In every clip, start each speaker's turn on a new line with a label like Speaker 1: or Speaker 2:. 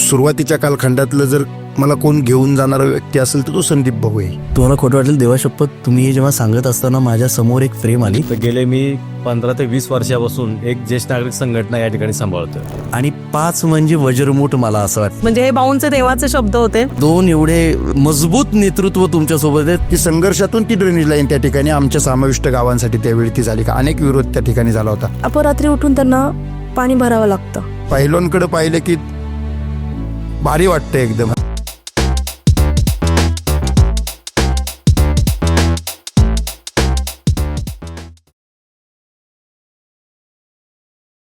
Speaker 1: सुरुवातीच्या कालखंडातलं जर मला कोण घेऊन जाणारा व्यक्ती असेल तर तो संदीप भाऊ आहे.
Speaker 2: तुम्हाला खोटं वाटेल देवाशपथ, तुम्ही हे जेव्हा सांगत असताना माझ्या समोर एक फ्रेम आली
Speaker 3: तर गेले मी 15 ते 20 वर्षापासून एक ज्येष्ठ नागरिक संघटना या ठिकाणी सांभाळतोय.
Speaker 2: आणि 5 म्हणजे वज्रमूठ मला असं वाटतं.
Speaker 4: म्हणजे हे बाऊंचे देवाचे शब्द होते.
Speaker 2: 2 एवढे मजबूत नेतृत्व तुमच्या सोबत आहेत.
Speaker 1: की संघर्षातून ती ड्रेनेज लाईन त्या ठिकाणी आमच्या समाविष्ट गावांसाठी त्यावेळी ती झाली. का अनेक विरोध त्या ठिकाणी झाला होता.
Speaker 5: अपरात्री उठून त्यांना पाणी भरावं लागतं.
Speaker 1: पहिल्यांकडे पाहिलं की भारी वाटतं एकदम.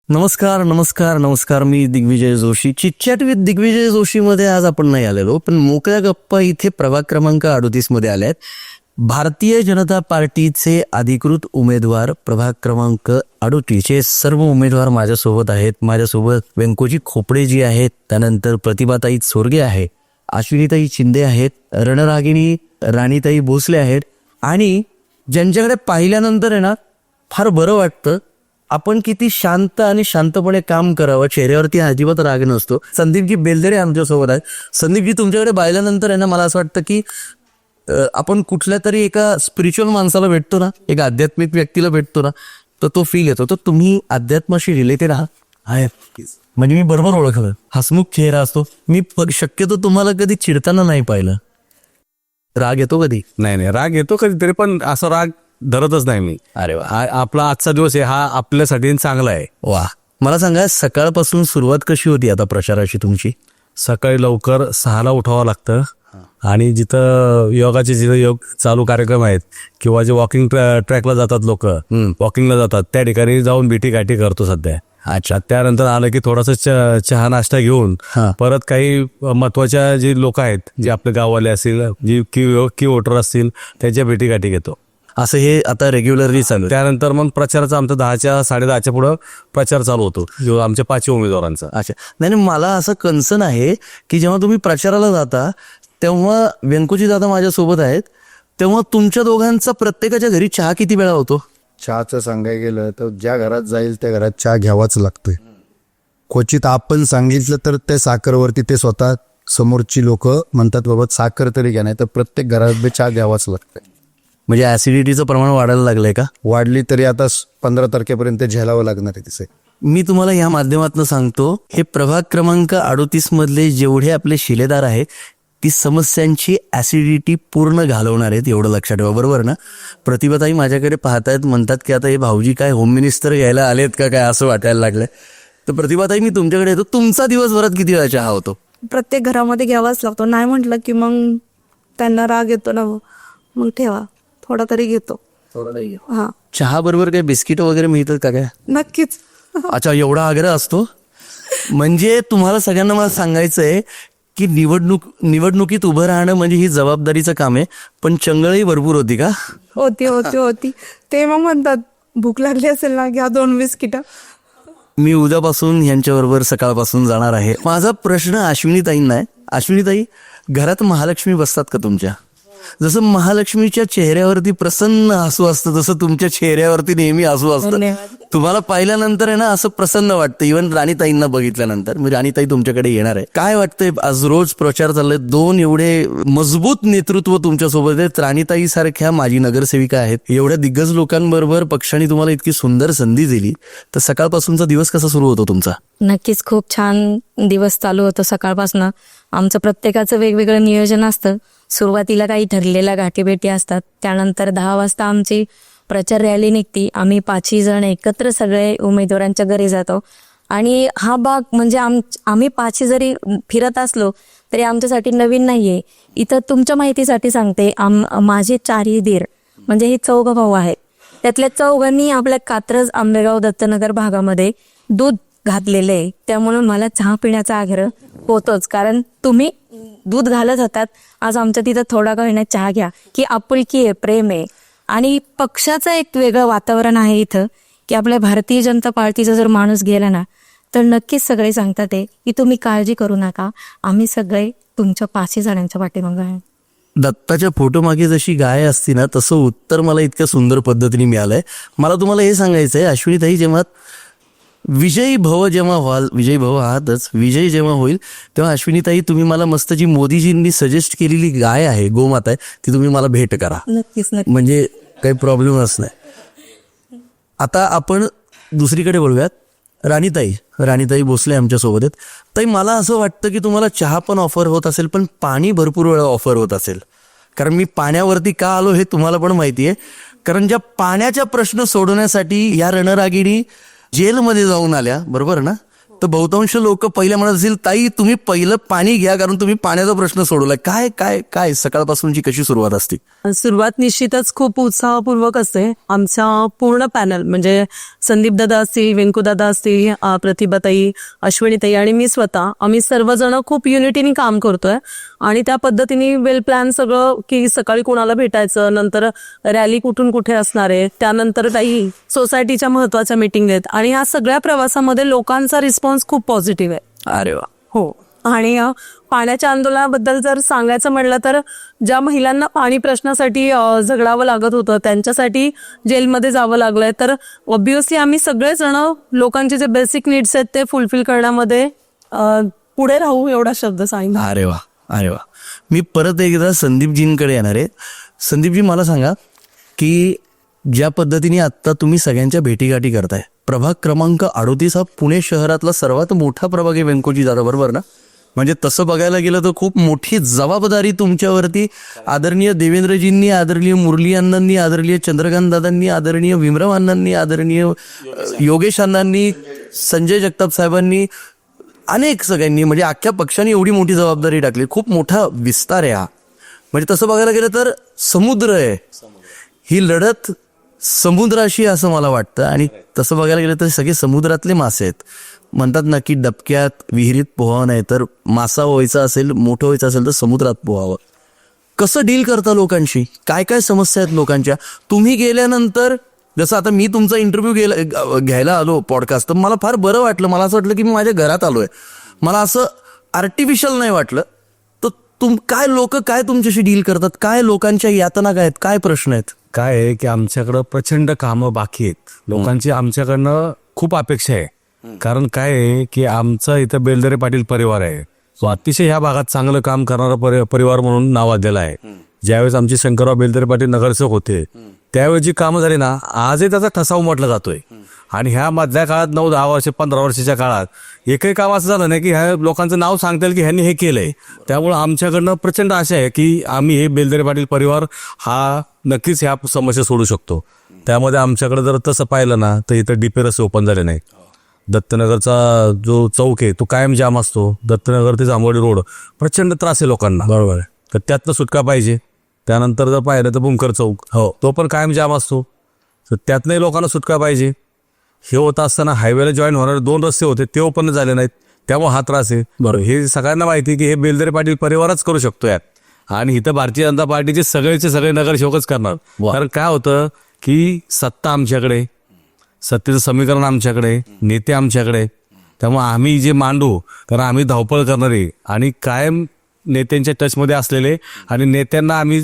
Speaker 2: नमस्कार नमस्कार नमस्कार. मी दिग्विजय जोशी. चिटचॅट विथ दिग्विजय जोशी मध्ये आज आपण नाही आलेलो, पण मोकळ्या गप्पा इथे प्रभाग क्रमांक 38 मध्ये आल्यात. भारतीय जनता पार्टीचे अधिकृत उमेदवार प्रभाग क्रमांक 38 चे सर्व उमेदवार माझ्यासोबत आहेत. माझ्यासोबत व्यंकोजी खोपडे जी आहेत, त्यानंतर प्रतिभाताई चोरगे आहे, अश्विनीताई शिंदे आहेत, रणरागिणी राणीताई भोसले आहेत, आणि ज्यांच्याकडे पाहिल्यानंतर आहे ना फार बरं वाटतं. आपण किती शांत आणि शांतपणे काम करावं, चेहऱ्यावरती अजिबात राग नसतो. संदीपजी बेलदरे आमच्यासोबत आहेत. संदीपजी, तुमच्याकडे पाहिल्यानंतर आहे ना मला असं वाटतं की आपण कुठल्या तरी एका स्पिरिच्युअल माणसाला भेटतो ना, एका आध्यात्मिक व्यक्तीला भेटतो ना, तर तो फील येतो. तर तुम्ही अध्यात्माशी रिलेटेड आहात म्हणजे मी बरोबर ओळखलं. हसमुख चेहरा असतो. मी शक्यतो तुम्हाला कधी चिडताना नाही पाहिलं. राग येतो कधी?
Speaker 3: नाही, राग येतो कधीतरी, पण असं राग धरतच नाही मी.
Speaker 2: अरे वा,
Speaker 3: आपला आजचा दिवस आहे हा आपल्यासाठी चांगला आहे.
Speaker 2: वा. मला सांगा, सकाळपासून सुरुवात कशी होती आता प्रचाराची तुमची?
Speaker 3: सकाळी लवकर 6ला उठावं लागतं आणि जिथं जिथं योग चालू कार्यक्रम आहेत किंवा जे वॉकिंग ट्रॅकला जातात लोक, वॉकिंगला जातात, त्या ठिकाणी जाऊन भेटी गाठी करतो सध्या. अच्छा. त्यानंतर आलं की थोडासा चहा नाश्ता घेऊन परत काही महत्वाच्या जे लोक आहेत, जे आपले गाववाले असतील, जी की वोटर असतील, त्यांच्या भेटी गाठी घेतो.
Speaker 2: असं हे आता रेग्युलरली चालू.
Speaker 3: त्यानंतर मग प्रचाराचा आमचा 10-10:30 पुढं प्रचार चालू होतो, जो आमच्या 5 उमेदवारांचा.
Speaker 2: अच्छा. नाही, मला असं कन्सर्न आहे की जेव्हा तुम्ही प्रचाराला जाता तेव्हा व्यंकोजी दादा माझ्यासोबत आहेत, तेव्हा तुमच्या दोघांचा प्रत्येकाच्या घरी चहा किती वेळा होतो?
Speaker 1: चहाचं सांगायला गेलं तर ज्या घरात जाईल त्या घरात चहा घ्यावाच लागतोय. क्वचित आपण सांगितलं तर त्या साखरवरती ते स्वतः समोरची लोक म्हणतात बाबा साखर तरी घ्या, नाही तर प्रत्येक घरात चहा घ्यावाच लागतंय.
Speaker 2: म्हणजे ऍसिडिटीचं प्रमाण वाढायला लागलंय का?
Speaker 1: वाढली तरी आता 15 तारखेपर्यंत झेलावं लागणार आहे तिचे.
Speaker 2: मी तुम्हाला या माध्यमातून सांगतो, हे प्रभाग क्रमांक 38 मधले जेवढे आपले शिलेदार आहेत ती समस्यांची ऍसिडिटी पूर्ण घालवणार आहेत, एवढं लक्षात ठेवा. बरोबर ना? प्रतिभाताई माझ्याकडे पाहतायत, म्हणतात की आता हे भाऊजी काय होम मिनिस्टर घ्यायला आलेत का काय, असं वाटायला लागलंय. तर प्रतिभाताई, मी तुमच्याकडे येतो. तुमचा दिवसभरात किती वेळा चहा होतो?
Speaker 5: प्रत्येक घरामध्ये घ्यावाच लागतो. नाही म्हटलं की मग त्यांना राग येतो ना, मग ठेवा, थोडा तरी घेतो. हा.
Speaker 2: चहा बरोबर काय बिस्किट वगैरे मिळतात का काय?
Speaker 5: नक्कीच.
Speaker 2: अच्छा, एवढा आग्रह असतो. म्हणजे तुम्हाला सगळ्यांना मला सांगायचं आहे की निवडणुकीत उभं राहणं म्हणजे ही जबाबदारीचं काम आहे, पण चंगळही भरपूर होती का?
Speaker 5: होती. ते मग म्हणतात भूक लागली असेल ना, घ्या 2 बिस्किट.
Speaker 2: मी उद्यापासून यांच्याबरोबर सकाळपासून जाणार आहे. माझा प्रश्न अश्विनीताईंना आहे. अश्विनीताई, घरात महालक्ष्मी बसतात का तुमच्या? जसं महालक्ष्मीच्या चेहऱ्यावरती प्रसन्न हसू असतं, तसं तुमच्या चेहऱ्यावरती नेहमी हसू असतं. तुम्हाला पाहिल्यानंतर आहे ना असं प्रसन्न वाटतं. इव्हन राणीताईंना बघितल्यानंतर. मी राणीताई तुमच्याकडे येणार आहे. काय वाटतंय, आज रोज प्रचार चाललाय, 2 एवढे मजबूत नेतृत्व तुमच्या सोबत आहेत. राणीताई सारख्या माजी नगरसेविका आहेत. एवढ्या दिग्गज लोकांबरोबर पक्षाने तुम्हाला इतकी सुंदर संधी दिली, तर सकाळपासूनचा दिवस कसा सुरू होतो तुमचा?
Speaker 6: नक्कीच खूप छान दिवस चालू होतो सकाळपासून. आमचं प्रत्येकाचं वेगवेगळं नियोजन असतं. सुरुवातीला काही ठरलेल्या गाठीभेटी असतात, त्यानंतर 10 वाजता आमची प्रचार रॅली निघती. आम्ही 5 जण एकत्र सगळे उमेदवारांच्या घरी जातो. आणि हा भाग म्हणजे आम्ही 5 जरी फिरत असलो तरी आमच्यासाठी नवीन नाहीये. इथं तुमच्या माहितीसाठी सांगते, माझे 4 दीर म्हणजे हे 4 भाऊ आहेत. त्यातल्या 4 आपल्या कात्रज, आंबेगाव, दत्तनगर भागामध्ये दूध घातलेलं आहे. त्यामुळे मला चहा पिण्याचा आग्रह होतोच, कारण तुम्ही दूध घालत होतात. आज आमच्या तिथं थोडा का होईना चहा घ्या, की आपुलकी आहे, प्रेम आहे. आणि पक्षाचं एक वेगळं वातावरण आहे इथं, की आपल्या भारतीय जनता पार्टीचा जर माणूस गेला ना तर नक्कीच सगळे सांगतात की तुम्ही काळजी करू नका, आम्ही सगळे तुमच्या 5 जणांच्या पाठीमागे आहे.
Speaker 2: दत्ताच्या फोटो मागे जशी गाय असती ना, तसं उत्तर मला इतक्या सुंदर पद्धतीने मिळालंय. मला तुम्हाला हे सांगायचंय अश्विनीताई, जेव्हा विजयी भव जेव्हा व्हाल, विजयी भव आहातच, विजयी जेव्हा होईल तेव्हा अश्विनीताई तुम्ही मला मस्त जी मोदीजींनी सजेस्ट केलेली गाय आहे, गोमाता आहे, ती तुम्ही मला भेट करा.
Speaker 6: नक्कीच नक्की.
Speaker 2: म्हणजे काही प्रॉब्लेमच नाही. आता आपण दुसरीकडे बोलूयात. राणीताई भोसले आमच्यासोबत आहेत. ताई, मला असं वाटतं की तुम्हाला चहा पण ऑफर होत असेल, पण पाणी भरपूर वेळा ऑफर होत असेल. कारण मी पाण्यावरती का आलो हे तुम्हाला पण माहिती आहे. कारण ज्या पाण्याचा प्रश्न सोडवण्यासाठी या रणरागिणी जेलमध्ये जाऊन आल्या, बरोबर ना, तर बहुतांश लोक पहिल्या म्हणत असतील, ताई तुम्ही पहिलं पाणी घ्या कारण तुम्ही पाण्याचा प्रश्न सोडवलाय. काय काय काय सकाळपासूनची कशी सुरुवात असते?
Speaker 4: सुरुवात निश्चितच खूप उत्साहपूर्वक असते. आमचा पूर्ण पॅनल म्हणजे संदीप दादा असतील, वेंकू दादा असतील, प्रतिभाताई, अश्विनीताई आणि मी स्वतः, आम्ही सर्वजण खूप युनिटीने काम करतोय आणि त्या पद्धतीने वेल प्लॅन सगळं, की सकाळी कोणाला भेटायचं, नंतर रॅली कुठून कुठे असणार आहे, त्यानंतर काही सोसायटीच्या महत्वाच्या मीटिंग आहेत आणि या सगळ्या प्रवासामध्ये लोकांचा रिस्पॉन्स खूप पॉझिटिव्ह आहे.
Speaker 2: अरे वा.
Speaker 4: हो. आणि पाण्याच्या आंदोलनाबद्दल जर सांगायचं म्हटलं तर ज्या महिलांना पाणी प्रश्नासाठी झगडावं लागत होतं, त्यांच्यासाठी जेलमध्ये जावं लागलंय, तर ऑब्व्हियसली आम्ही सगळेजण लोकांचे जे बेसिक नीड्स आहेत ते फुलफिल करण्यामध्ये पुढे राहू, एवढा शब्द सांगितला.
Speaker 2: अरे वा, अरे वा. मी परत एकदा संदीपजींकडे येणार आहे. संदीपजी, मला सांगा की ज्या पद्धतीने आत्ता तुम्ही सगळ्यांच्या भेटीगाठी करताय, प्रभाग क्रमांक 38 हा पुणे शहरातला सर्वात मोठा प्रभाग आहे व्यंकोजी दादा, बरोबर ना? म्हणजे तसं बघायला गेलं तर खूप मोठी जबाबदारी तुमच्यावरती आदरणीय देवेंद्रजींनी, आदरणीय मुरली अण्णांनी, आदरणीय चंद्रकांत दादांनी, आदरणीय भीमराव अण्णांनी, आदरणीय योगेश अण्णांनी, संजय जगताप साहेबांनी, अनेक सगळ्यांनी, म्हणजे अख्ख्या पक्षाने एवढी मोठी जबाबदारी टाकली. खूप मोठा विस्तार आहे हा. म्हणजे तसं बघायला गेलं तर समुद्र आहे, ही लढत समुद्राशी असं मला वाटतं. आणि तसं बघायला गेलं तर सगळे समुद्रातले मासे आहेत. म्हणतात ना की डबक्यात विहिरीत पोहावं नाही, तर मासा व्हायचा असेल, मोठं व्हायचं असेल तर समुद्रात पोहावं. कसं डील करता लोकांशी? काय काय समस्या आहेत लोकांच्या? तुम्ही गेल्यानंतर, जसं आता मी तुमचा इंटरव्ह्यू घ्यायला आलो पॉडकास्ट, तर मला फार बरं वाटलं. मला असं वाटलं की मी माझ्या घरात आलोय. मला असं आर्टिफिशियल नाही वाटलं. तर काय लोक काय तुमच्याशी डील करतात? काय लोकांच्या यातना काय आहेत? काय प्रश्न आहेत?
Speaker 3: काय आहे की आमच्याकडं प्रचंड कामं बाकी आहेत. लोकांची आमच्याकडनं खूप अपेक्षा आहे. कारण काय आहे की आमचा इथं बेलदरे पाटील परिवार आहे, तो अतिशय ह्या भागात चांगलं काम करणारा परिवार म्हणून नावाजलेला आहे. ज्यावेळेस आमचे शंकरराव बेलदरे पाटील नगरसेवक होते त्यावेळेस जी कामं झाली ना, आजही त्याचा ठसा उमटला जातोय. आणि ह्या मधल्या काळात 9-10 वर्ष 15 वर्षाच्या काळात एकही काम असं झालं नाही की ह्या लोकांचं नाव सांगता येईल की ह्यांनी हे केलंय. त्यामुळे आमच्याकडनं प्रचंड आशा आहे की आम्ही हे बेलदरे पाटील परिवार हा नक्कीच ह्या समस्या सोडू शकतो. त्यामध्ये आमच्याकडे जर तसं पाहिलं ना तर इथं डीपी रस्ते ओपन झाले नाहीत. दत्तनगरचा जो चौक आहे तो कायम जाम असतो. दत्तनगर ते जांभवडी रोड प्रचंड त्रास आहे लोकांना, बरोबर आहे. तर त्यातनं सुटका पाहिजे. त्यानंतर जर पाहिलं तर बुमकर चौक, हो, तो पण कायम जाम असतो. तर त्यातनंही लोकांना सुटका पाहिजे. हे होत असताना हायवेला जॉईन होणारे 2 रस्ते होते ते ओपन झाले नाहीत, त्यामुळे हा त्रास आहे. बरोबर, हे सगळ्यांना माहिती आहे की हे बेलदरे पाटील परिवारच करू शकतो यात. आणि इथं भारतीय जनता पार्टीचे सगळेचे सगळे नगरसेवकच करणार. कारण काय होतं की सत्ता आमच्याकडे, सत्तेचं समीकरण आमच्याकडे, नेते आमच्याकडे. त्यामुळे आम्ही जे मांडू, कारण आम्ही धावपळ करणारे आणि कायम नेत्यांच्या टचमध्ये असलेले आणि नेत्यांना आम्ही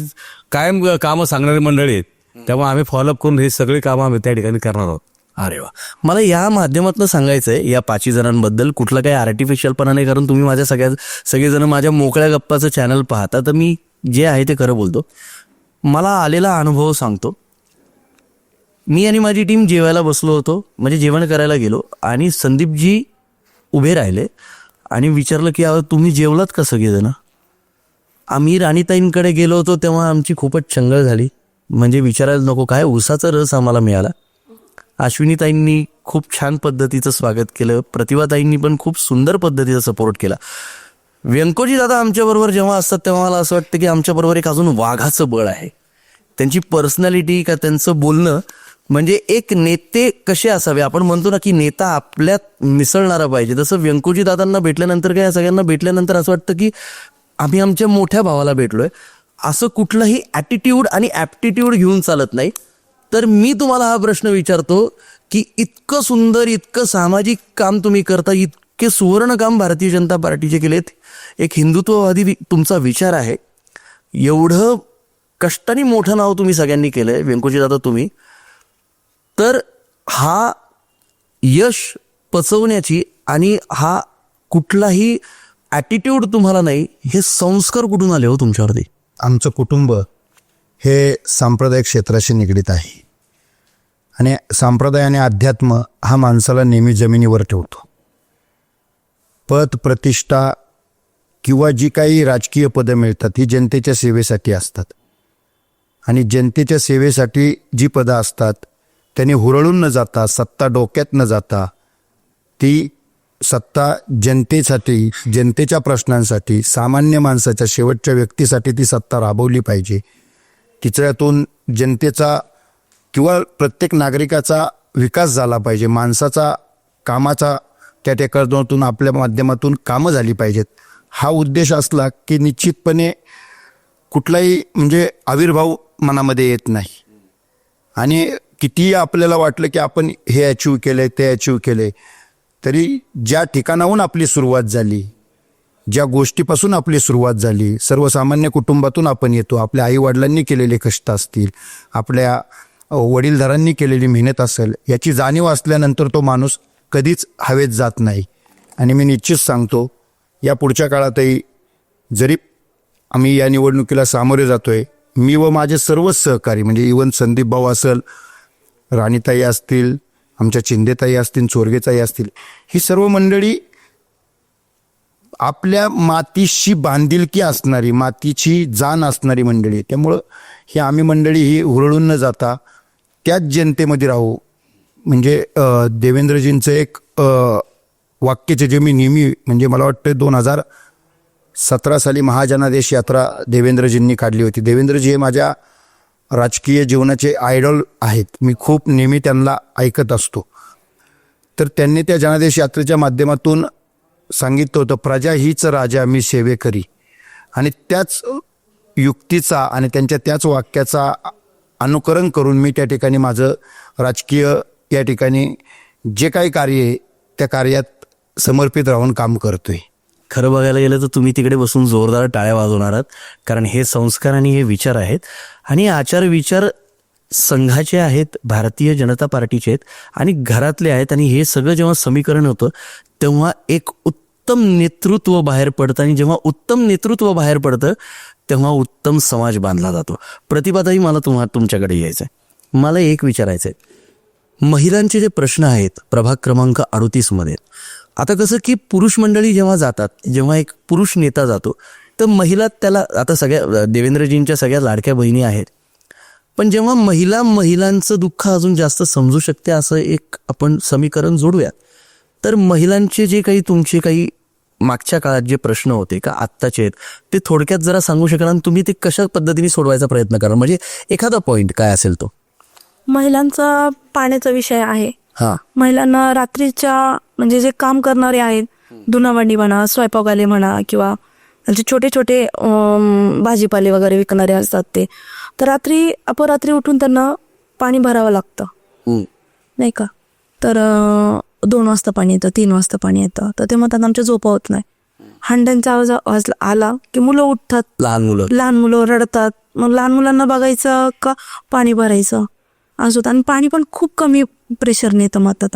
Speaker 3: कायम कामं सांगणारी मंडळी आहेत. त्यामुळे आम्ही फॉलोअप करून हे सगळी कामं आम्ही त्या ठिकाणी करणार आहोत.
Speaker 2: अरे वा. मला या माध्यमातून सांगायचंय या 5 जणांबद्दल, कुठलं काही आर्टिफिशियलपणा नाही. कारण तुम्ही माझ्या सगळेजण माझ्या मोकळ्या गप्पाचं चॅनल पाहता, तर मी जे आहे ते खरं बोलतो. मला आलेला अनुभव सांगतो. मी आणि माझी टीम जेवायला बसलो होतो, म्हणजे जेवण करायला गेलो आणि संदीपजी उभे राहिले आणि विचारलं की तुम्ही जेवलात का सगळेजण? आम्ही राणीताईंकडे गेलो होतो तेव्हा आमची खूपच चंगळ झाली. म्हणजे विचारायला नको काय उसाचा रस आम्हाला मिळाला. अश्विनीताईंनी खूप छान पद्धतीचं स्वागत केलं. प्रतिभाताईंनी पण खूप सुंदर पद्धतीचा सपोर्ट केला. व्यंकोजी दादा आमच्याबरोबर जेव्हा असतात तेव्हा मला असं वाटतं की आमच्याबरोबर एक अजून वाघाचं बळ आहे. त्यांची पर्सनॅलिटी का त्यांचं बोलणं, म्हणजे एक नेते कसे असावे, आपण म्हणतो ना की नेता आपल्यात मिसळणारा पाहिजे, तसं व्यंकोजी दादांना भेटल्यानंतर काय सगळ्यांना भेटल्यानंतर असं वाटतं की आम्ही आमच्या मोठ्या भावाला भेटलोय. असं कुठलंही ॲटिट्यूड आणि ॲप्टिट्यूड घेऊन चालत नाही. तर मी तुम्हाला हा प्रश्न विचारतो की इतकं सुंदर, इतकं सामाजिक काम तुम्ही करता, इतके सुवर्ण काम भारतीय जनता पार्टीचे केलेत, एक हिंदुत्ववादी तुमचा विचार आहे, एवढं कष्टाने मोठं नाव तुम्ही सगळ्यांनी केलंय व्यंकोजी दादा तुम्ही, तर हा यश पचवण्याची आणि हा कुठलाही ॲटिट्यूड तुम्हाला नाही, हे संस्कार कुठून आले हो तुमच्यावरती?
Speaker 1: आमचं कुटुंब हे सांप्रदायिक क्षेत्राशी निगडीत आहे आणि संप्रदाय आणि अध्यात्म हा माणसाला नेहमी जमिनीवर ठेवतो. पद, प्रतिष्ठा किंवा जी काही राजकीय पदं मिळतात ही जनतेच्या सेवेसाठी असतात आणि जनतेच्या सेवेसाठी जी पदं असतात त्यांनी हुरळून न जाता, सत्ता डोक्यात न जाता, ती सत्ता जनतेसाठी, जनतेच्या प्रश्नांसाठी, सामान्य माणसाच्या शेवटच्या व्यक्तीसाठी ती सत्ता राबवली पाहिजे. तिच्यातून जनतेचा किंवा प्रत्येक नागरिकाचा विकास झाला पाहिजे, माणसाचा कामाचा त्या ठिकाणातून आपल्या माध्यमातून कामं झाली पाहिजेत. हा उद्देश असला की निश्चितपणे कुठलाही म्हणजे आविर्भाव मनामध्ये येत नाही. आणि कितीही आपल्याला वाटलं की आपण हे अचीव केलंय, ते अचीव केलंय, तरी ज्या ठिकाणाहून आपली सुरुवात झाली, ज्या गोष्टीपासून आपली सुरुवात झाली, सर्वसामान्य कुटुंबातून आपण येतो, आपल्या आईवडिलांनी केलेले कष्ट असतील, आपल्या वडीलधारांनी केलेली मेहनत असेल, याची जाणीव असल्यानंतर तो माणूस कधीच हवेत जात नाही. आणि मी निश्चित सांगतो, या पुढच्या काळातही जरी आम्ही या निवडणुकीला सामोरे जातोय, मी व माझे सर्वच सहकारी म्हणजे इवन संदीप भाऊ असेल, राणीताई असतील, आमच्या चिंदेताई असतील, चोरगेताई असतील, ही सर्व मंडळी आपल्या मातीशी बांधिलकी असणारी, मातीची जाण असणारी मंडळी. त्यामुळं ही आम्ही मंडळी ही हुरळून न जाता त्याच जनतेमध्ये राहू. म्हणजे देवेंद्रजींचं एक वाक्याचे जे मी नेहमी म्हणजे मला वाटतं 2017 साली महाजनादेश यात्रा देवेंद्रजींनी काढली होती. देवेंद्रजी हे माझ्या राजकीय जीवनाचे आयडॉल आहेत. मी खूप नेहमी त्यांना ऐकत असतो. तर त्यांनी त्या जनादेश यात्रेच्या माध्यमातून सांगितलं होतं, प्रजा हीच राजा मी सेवे करी. आणि त्याच युक्तीचा आणि त्यांच्या त्याच वाक्याचा अनुकरण करून मी त्या ठिकाणी माझं राजकीय या ठिकाणी जे काही कार्य आहे त्या कार्यात समर्पित राहून काम करतोय.
Speaker 2: खरं बघायला गेलं तर तुम्ही तिकडे बसून जोरदार टाळ्या वाजवणार आहात, कारण हे संस्कार आणि हे विचार आहेत आणि आचार विचार संघाचे आहेत, भारतीय जनता पार्टीचे आहेत आणि घरातले आहेत. आणि हे सगळं जेव्हा समीकरण होतं तेव्हा एक उत्तम नेतृत्व बाहेर पडतं आणि जेव्हा उत्तम नेतृत्व बाहेर पडतं तेव्हा उत्तम समाज बांधला जातो. प्रतिभाताई, मला तुमच्याकडे यायचं आहे. मला एक विचारायचं आहे, महिलांचे जे प्रश्न आहेत प्रभाग क्रमांक 38 मध्ये, आता कसं की पुरुष मंडळी जेव्हा जातात, जेव्हा एक पुरुष नेता जातो तर महिला त्याला, आता सगळ्या देवेंद्रजींच्या सगळ्या लाडक्या बहिणी आहेत, पण जेव्हा महिलांचं दुःख अजून जास्त समजू शकते असं एक आपण समीकरण जोडूयात. तर महिलांचे जे काही तुमचे काही मागच्या काळात जे प्रश्न होते का आत्ताचे आहेत ते थोडक्यात जरा सांगू शकाल आणि तुम्ही ते कशा पद्धतीने सोडवायचा प्रयत्न करा, म्हणजे एखादा पॉइंट काय असेल तो.
Speaker 5: महिलांचा पाण्याचा विषय आहे.
Speaker 2: हा,
Speaker 5: महिलांना रात्रीच्या म्हणजे जे काम करणारे आहेत, धुनावाणी म्हणा, स्वयंपाकाले म्हणा, किंवा म्हणजे छोटे छोटे भाजीपाले वगैरे विकणारे असतात ते, तर अपरात्री उठून त्यांना पाणी भरावं लागतं नाही का. तर 2 वाजता पाणी येतं, 3 वाजता पाणी येतं, तर ते म्हणतात आमच्या झोपा होत नाही. हांड्यांचा आवाज आला की मुलं उठतात, लहान मुलं रडतात. मग लहान मुलांना बघायचं का पाणी भरायचं असं होतं. आणि पाणी पण खूप कमी प्रेशरने येतं मात्र.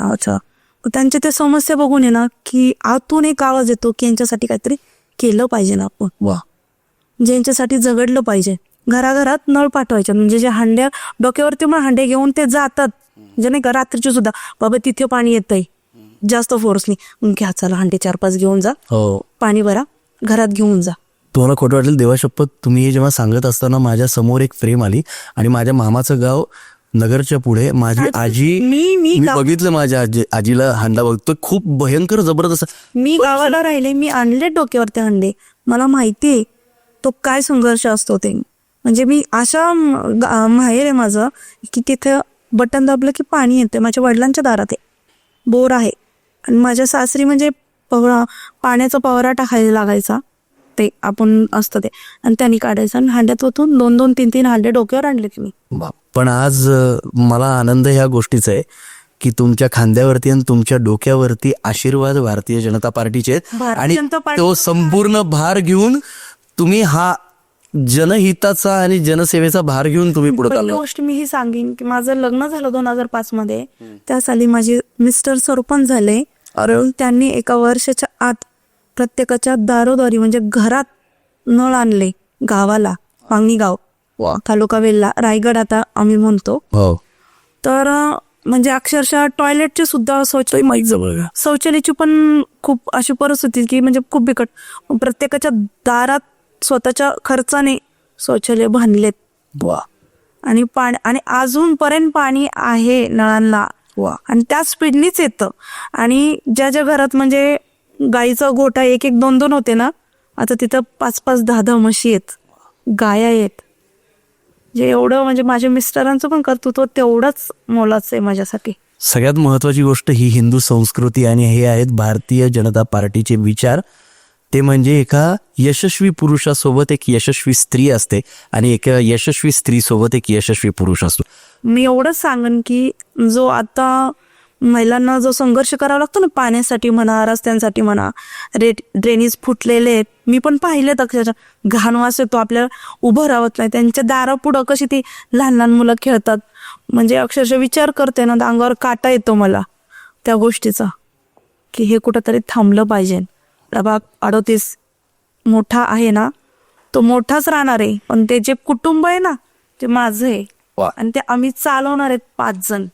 Speaker 5: त्यांच्या त्या समस्या बघून आहे ना की आतून एक आवाज येतो की यांच्यासाठी काहीतरी केलं पाहिजे ना आपण,
Speaker 2: वा,
Speaker 5: ज्यांच्यासाठी झगडलं पाहिजे. घराघरात नळ पाठवायचे, म्हणजे जे हांड्या डोक्यावरती मग हांडे घेऊन ते जातात, म्हणजे नाही का रात्रीचे सुद्धा, बाबा तिथे पाणी येतंय जास्त फोर्सनी, घ्या चला हांडे 4-5 घेऊन जा,
Speaker 2: हो,
Speaker 5: पाणी भरा, घरात घेऊन जा.
Speaker 2: तुम्हाला खोटं वाटेल, देवाशपथ तुम्ही हे जेव्हा सांगत असताना माझ्या समोर एक फ्रेम आली आणि माझ्या मामाचं गाव नगरच्या पुढे माझी आजी, मी बघितलं माझ्या आजीला हांडा बघतो, खूप भयंकर जबरदस्त.
Speaker 5: मी गावाला राहिले, मी आणले डोक्यावरती हांडे, मला माहितीये तो काय संघर्ष असतो ते. म्हणजे मी अशा माहेर आहे माझं की तिथे बटन दाबलं की पाणी येते. माझ्या वडिलांच्या दारात आहे, बोर आहे. आणि माझ्या सासरी म्हणजे पाण्याचा पवरा टाकायला लागायचा, ते आपण असतं ते, आणि त्यांनी काढायचं आणि हांड्यात ओतून 2-2, 3-3 हांडे डोक्यावर आणले की मी.
Speaker 2: पण आज मला आनंद ह्या गोष्टीचा आहे की तुमच्या खांद्यावरती आणि तुमच्या डोक्यावरती आशीर्वाद भारतीय जनता पार्टीचे आहेत आणि तो संपूर्ण भार घेऊन तुम्ही हा जनहिताचा आणि जनसेवेचा भार घेऊन तुम्ही पुढे
Speaker 5: पहिली
Speaker 2: चालला.
Speaker 5: गोष्ट मी ही सांगेन की माझं लग्न झालं 2005 मध्ये, त्या साली माझे मिस्टर सरपंच झाले त्यांनी एका वर्षाच्या आत प्रत्येकाच्या दारोदारी म्हणजे घरात नळ आणले गावाला, पांगणी गाव, तालुका वेल्हा, रायगड आता आम्ही म्हणतो.
Speaker 2: हो.
Speaker 5: तर म्हणजे अक्षरशः टॉयलेटची सुद्धा शौचालयाची पण खूप अशी परिस्थिती की म्हणजे खूप बिकट. प्रत्येकाच्या दारात स्वतःच्या खर्चाने शौचालय बांधलेत आणि आणि अजूनपर्यंत पाणी आहे नळांना आणि त्याच स्पीडनीच येतं. आणि ज्या ज्या घरात म्हणजे गाईचा गोठा 1-1, 2-2 होते ना, आता तिथं 5-5, 10-10 म्हशी आहेत, गाया आहेत. जे एवढं म्हणजे माझ्या मिस्टरांचं पण कर्तृत्व तेवढंच मोलाचं आहे माझ्यासाठी.
Speaker 2: सगळ्यात महत्वाची गोष्ट ही हिंदू संस्कृती आणि हे आहेत भारतीय जनता पार्टीचे विचार. ते म्हणजे एका यशस्वी पुरुषासोबत एक यशस्वी स्त्री असते आणि एका यशस्वी स्त्रीसोबत एक यशस्वी पुरुष असतो.
Speaker 5: मी एवढंच सांगेन की जो आता महिलांना जो संघर्ष करावा लागतो ना, पाण्यासाठी म्हणा, रस्त्यांसाठी म्हणा, ड्रेनेज फुटलेले आहेत. मी पण पाहिलेत अक्षरशः घाण वास येतो, आपल्याला उभं राहत नाही. त्यांच्या दारापुढं कशी ती लहान लहान मुलं खेळतात, म्हणजे अक्षरशः विचार करते ना, अंगावर काटा येतो मला त्या गोष्टीचा, की हे कुठंतरी थांबलं पाहिजे. प्रभाग 38 मोठा आहे ना, तो मोठाच राहणार आहे, पण ते जे कुटुंब आहे ना ते माझं आहे आणि ते आम्ही चालवणार आहेत 5 जण.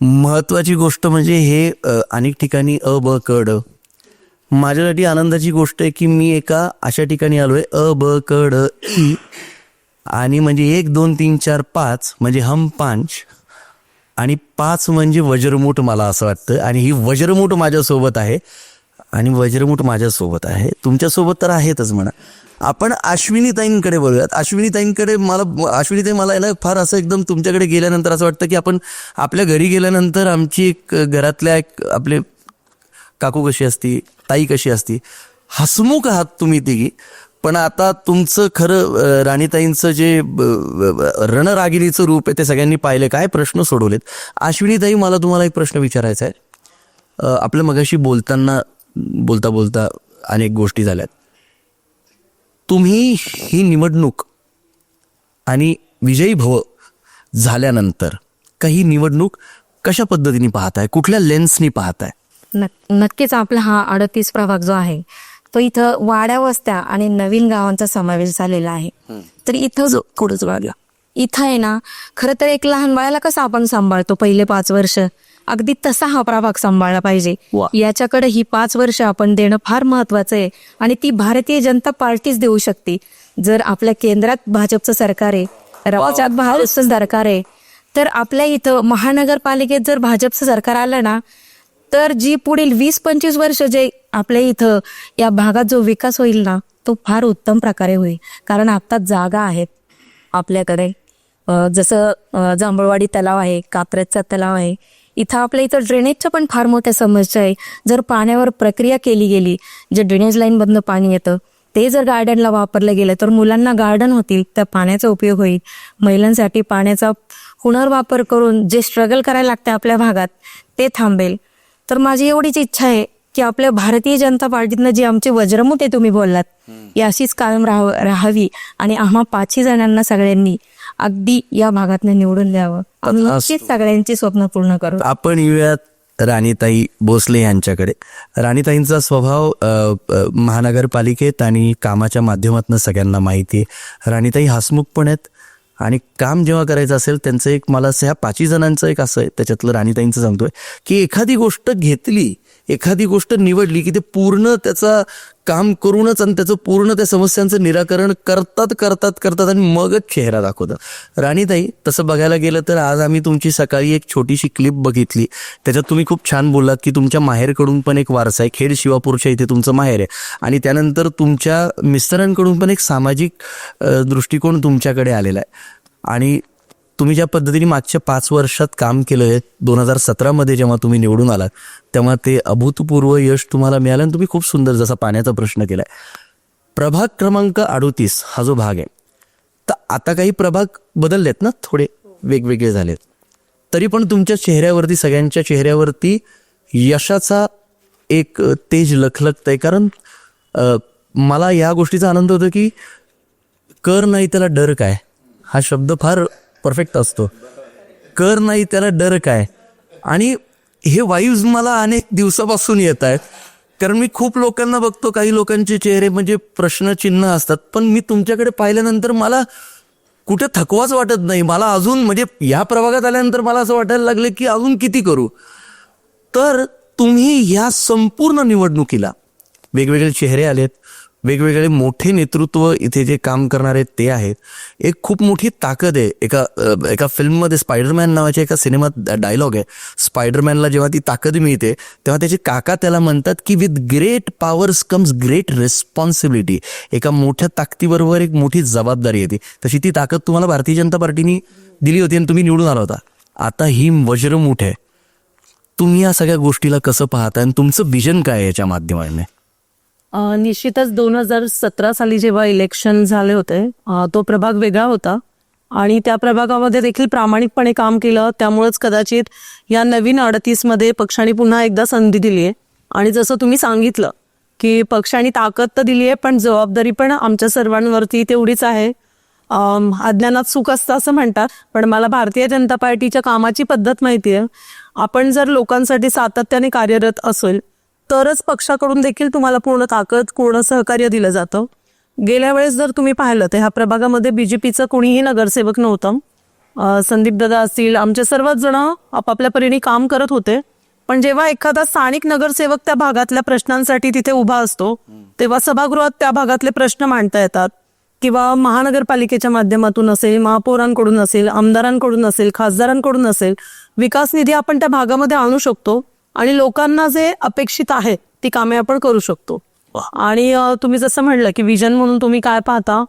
Speaker 2: महत्वाची गोष्ट म्हणजे हे अनेक ठिकाणी अ ब क ड. माझ्यासाठी आनंदाची गोष्ट आहे की मी एका अशा ठिकाणी आलोय अ ब क ड ई, आणि म्हणजे 1 2 3 4 5 म्हणजे हम 5 आणि 5 म्हणजे वज्रमूठ, मला असं वाटतं. आणि ही वज्रमूठ माझ्यासोबत आहे आणि वज्रमूठ माझ्यासोबत आहे, तुमच्यासोबत तर आहेतच म्हणा. आपण अश्विनीताईंकडे बोलूयात. अश्विनीताई मला आहे ना फार असं एकदम तुमच्याकडे गेल्यानंतर असं वाटतं की आपण आपल्या घरी गेल्यानंतर आमची एक घरातल्या एक आपले काकू कशी असती, ताई कशी असती, हसमुख आहात तुम्ही तिघी. पण आता तुमचं खरं राणीताईंचं जे रणरागिणीचं रूप आहे ते सगळ्यांनी पाहिलं. काय प्रश्न सोडवलेत. अश्विनीताई, मला तुम्हाला एक प्रश्न विचारायचा आहे. आपल्या मगाशी बोलता अनेक गोष्टी झाल्यात. तुम्ही ही निवडणूक आणि विजयी भव झाल्यानंतर काही निवडणूक कशा पद्धतीने पाहताय, कुठल्या लेन्सनी पाहताय?
Speaker 6: नक्कीच आपला हा 38 प्रभाग जो आहे तो इथं वाड्या वस्त्या आणि नवीन गावांचा समावेश झालेला आहे. तर इथं आहे ना, खरं तर एक लहान बाळाला कसं आपण सांभाळतो पहिले 5 वर्ष, अगदी तसा हा प्रभाग सांभाळला पाहिजे. याच्याकडे ही 5 वर्ष आपण देणं फार महत्वाचं आहे आणि ती भारतीय जनता पार्टीच देऊ शकते. जर आपल्या केंद्रात भाजपचं सरकार आहे, राज्यात भाजपचं सरकार आहे, तर आपल्या इथं महानगरपालिकेत जर भाजपचं सरकार आलं ना, तर जी पुढील 20-25 वर्ष जे आपल्या इथं या भागात जो विकास होईल ना, तो फार उत्तम प्रकारे होईल. कारण आता जागा आहेत आपल्याकडे, जसं जांभळवाडी तलाव आहे, कात्रजचा तलाव आहे. इथं आपल्या इथं ड्रेनेजच्या पण फार मोठ्या समस्या आहे. जर पाण्यावर प्रक्रिया केली गेली, जे ड्रेनेज लाईन मधनं पाणी येतं ते जर गार्डनला वापरलं गेलं तर मुलांना गार्डन होतील, त्या पाण्याचा उपयोग होईल. महिलांसाठी पाण्याचा पुनर्वापर करून जे स्ट्रगल करायला लागतं आपल्या भागात ते थांबेल. तर माझी एवढीच इच्छा आहे की आपल्या भारतीय जनता पार्टीतनं जी आमची वज्रमूठ आहे तुम्ही बोललात, ही अशीच कायम राहावी आणि आम्हा 5 जणांना सगळ्यांनी अगदी या भागातनं निवडून द्यावं. आम्ही नक्कीच सगळ्यांची स्वप्न पूर्ण करू.
Speaker 2: आपण येऊयात राणीताई भोसले यांच्याकडे. राणीताईंचा स्वभाव महानगरपालिकेत आणि कामाच्या माध्यमातून सगळ्यांना माहिती आहे. राणीताई हसमुख पण आहेत आणि काम जेव्हा करायचं असेल त्यांचं एक, मला असं ह्या 5 जणांचं एक असं आहे, त्याच्यातलं राणीताईंचं सांगतोय की एखादी गोष्ट घेतली, एखादी गोष्ट निवडली की ते पूर्ण त्याचा काम करूनच आणि त्याचं पूर्ण त्या समस्यांचं निराकरण करतात आणि मगच चेहरा दाखवतात. राणीताई, तसं बघायला गेलं तर आज आम्ही तुमची सकाळी एक छोटीशी क्लिप बघितली, त्याच्यात तुम्ही खूप छान बोललात की तुमच्या माहेरकडून पण एक वारसा आहे, खेड शिवापूरच्या इथे तुमचं माहेर आहे, आणि त्यानंतर तुमच्या मिस्टरांकडून पण एक सामाजिक दृष्टिकोन तुमच्याकडे आलेला आहे. आणि तुम्ही ज्या पद्धतीने मागच्या 5 वर्षात काम केलं आहे, 2017 जेव्हा तुम्ही निवडून आलात तेव्हा ते अभूतपूर्व यश तुम्हाला मिळालं आणि तुम्ही खूप सुंदर जसा पाण्याचा प्रश्न केलाय. प्रभाग क्रमांक 38 हा जो भाग आहे, तर आता काही प्रभाग बदललेत ना, थोडे वेगवेगळे झालेत, तरी पण तुमच्या चेहऱ्यावरती, सगळ्यांच्या चेहऱ्यावरती यशाचा एक तेज लखलखतंय. कारण मला या गोष्टीचा आनंद होतो की कर नाही त्याला डर काय, हा शब्द फार परफेक्ट असतो. कर नाही त्याला डर काय. आणि हे वाईव्स मला अनेक दिवसापासून येत आहेत, कारण मी खूप लोकांना बघतो, काही लोकांचे चेहरे म्हणजे प्रश्नचिन्ह असतात, पण मी तुमच्याकडे पाहिल्यानंतर मला कुठे थकवाच वाटत नाही. मला अजून म्हणजे या प्रभागात आल्यानंतर मला असं वाटायला लागलं की अजून किती करू. तर तुम्ही ह्या संपूर्ण निवडणुकीला वेगवेगळे चेहरे आलेत, वेगवेगळे मोठे नेतृत्व इथे जे काम करणार आहेत ते आहेत. एक खूप मोठी ताकद आहे. एका फिल्ममध्ये स्पायडरमॅन नावाच्या एका सिनेमात डायलॉग आहे, स्पायडरमॅनला जेव्हा ती ताकद मिळते तेव्हा त्याचे काका त्याला म्हणतात की with great powers comes great responsibility. एका मोठ्या ताकदीबरोबर एक मोठी जबाबदारी येते. तशी ती ताकद तुम्हाला भारतीय जनता पार्टीने दिली होती आणि तुम्ही निवडून आला होता. आता ही वज्रमुठ आहे. तुम्ही या सगळ्या गोष्टीला कसं पाहता आणि तुमचं विजन काय आहे याच्या माध्यमाने?
Speaker 4: निश्चितच 2017 साली जेव्हा इलेक्शन झाले होते तो प्रभाग वेगळा होता आणि त्या प्रभागामध्ये देखील प्रामाणिकपणे काम केलं. त्यामुळेच कदाचित या नवीन 38 मध्ये पक्षाने पुन्हा एकदा संधी दिली आहे. आणि जसं तुम्ही सांगितलं की पक्षाने ताकद तर दिली आहे, पण जबाबदारी पण आमच्या सर्वांवरती तेवढीच आहे. अज्ञानात सुख असतं असं म्हणतात, पण मला भारतीय जनता पार्टीच्या कामाची पद्धत माहिती आहे. आपण जर लोकांसाठी सातत्याने कार्यरत असेल तरच पक्षाकडून देखील तुम्हाला पूर्ण ताकद, पूर्ण सहकार्य दिलं जातं. गेल्या वेळेस जर तुम्ही पाहिलं तर ह्या प्रभागामध्ये बीजेपीचं कोणीही नगरसेवक नव्हतं. संदीप दादा असतील, आमचे सर्वच जण आपापल्या परीने काम करत होते. पण जेव्हा एखादा स्थानिक नगरसेवक त्या भागातल्या प्रश्नांसाठी तिथे उभा असतो तेव्हा सभागृहात त्या भागातले प्रश्न मांडता येतात, किंवा महानगरपालिकेच्या माध्यमातून असेल, महापौरांकडून असेल, आमदारांकडून असेल, खासदारांकडून असेल, विकास निधी आपण त्या भागामध्ये आणू शकतो आणि लोकांना जे अपेक्षित आहे ती कामे आपण करू शकतो. आणि तुम्ही जसं म्हणलं की विजन म्हणून तुम्ही काय पाहता,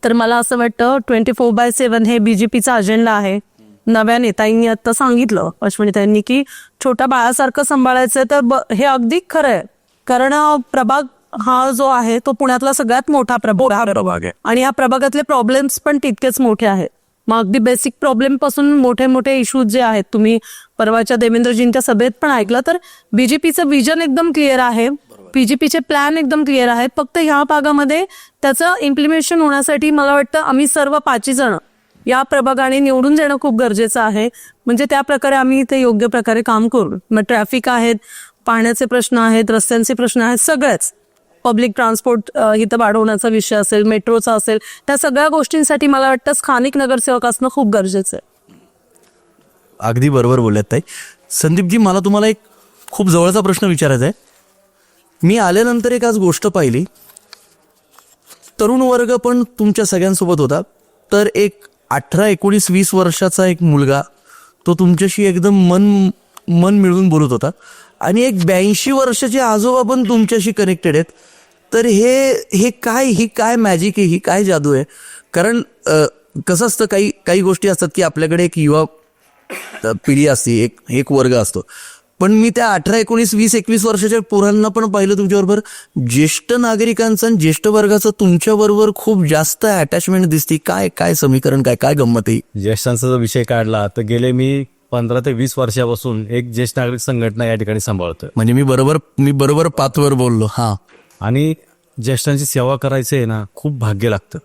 Speaker 4: तर मला असं वाटतं 24/7 हे बीजेपीचा अजेंडा आहे. नव्या नेत्यांनी आता सांगितलं, अश्विनीताईंनी, की छोट्या बाळासारखं सांभाळायचं. तर हे अगदी खरं आहे, कारण प्रभाग हा जो आहे तो पुण्यातला सगळ्यात मोठा प्रभाग आहे आणि या प्रभागातले प्रॉब्लेम्स पण तितकेच मोठे आहेत. मग अगदी बेसिक प्रॉब्लेम पासून मोठे मोठे इश्यूज जे आहेत, तुम्ही परवाच्या देवेंद्रजींच्या सभेत पण ऐकलं, तर बीजेपीचं विजन एकदम क्लिअर आहे, बीजेपीचे प्लॅन एकदम क्लिअर आहेत. फक्त ह्या भागामध्ये त्याचं इम्प्लिमेंटेशन होण्यासाठी मला वाटतं आम्ही सर्व 5 जण या प्रभागाने निवडून देणं खूप गरजेचं आहे. म्हणजे त्या प्रकारे आम्ही ते योग्य प्रकारे काम करू. मग ट्रॅफिक आहेत, पाण्याचे प्रश्न आहेत, रस्त्यांचे प्रश्न आहेत, सगळ्याच पब्लिक ट्रान्सपोर्ट इथं वाढवण्याचा विषय असेल, मेट्रोचा असेल, त्या सगळ्या गोष्टींसाठी मला वाटतं स्थानिक नगरसेवक असणं खूप गरजेचं आहे.
Speaker 2: अगदी बरोबर बोलल्यात ताई. संदीपजी, मला तुम्हाला एक खूप जवळचा प्रश्न विचारायचा आहे. मी आल्यानंतर एक आज गोष्ट पाहिली, तरुण वर्ग पण तुमच्या सगळ्यांसोबत होता. तर एक 18, 19, 20 वर्षाचा एक मुलगा, तो तुमच्याशी एकदम मन मिळवून बोलत होता. आणि एक 82 वर्षाचे आजोबा पण तुमच्याशी कनेक्टेड आहेत. तर ही काय मॅजिक आहे, ही काय जादू आहे? कारण कसं असतं, काही गोष्टी असतात की आपल्याकडे एक युवा पिढी असते, एक वर्ग असतो. पण मी त्या 18, 19, 20, 21 वर्षाच्या पोरांना पण पाहिलं तुमच्याबरोबर. ज्येष्ठ नागरिकांचं आणि ज्येष्ठ वर्गाचं तुमच्याबरोबर खूप जास्त अटॅचमेंट दिसते. काय समीकरण, काय गंमत आहे?
Speaker 3: ज्येष्ठांचा जर विषय काढला तर गेले मी 15 ते 20 वर्षापासून एक ज्येष्ठ नागरिक संघटना या ठिकाणी सांभाळतोय.
Speaker 2: म्हणजे मी बरोबर पाथवर बोललो. हा.
Speaker 3: आणि ज्येष्ठांची सेवा करायचं आहे ना, खूप भाग्य लागतं.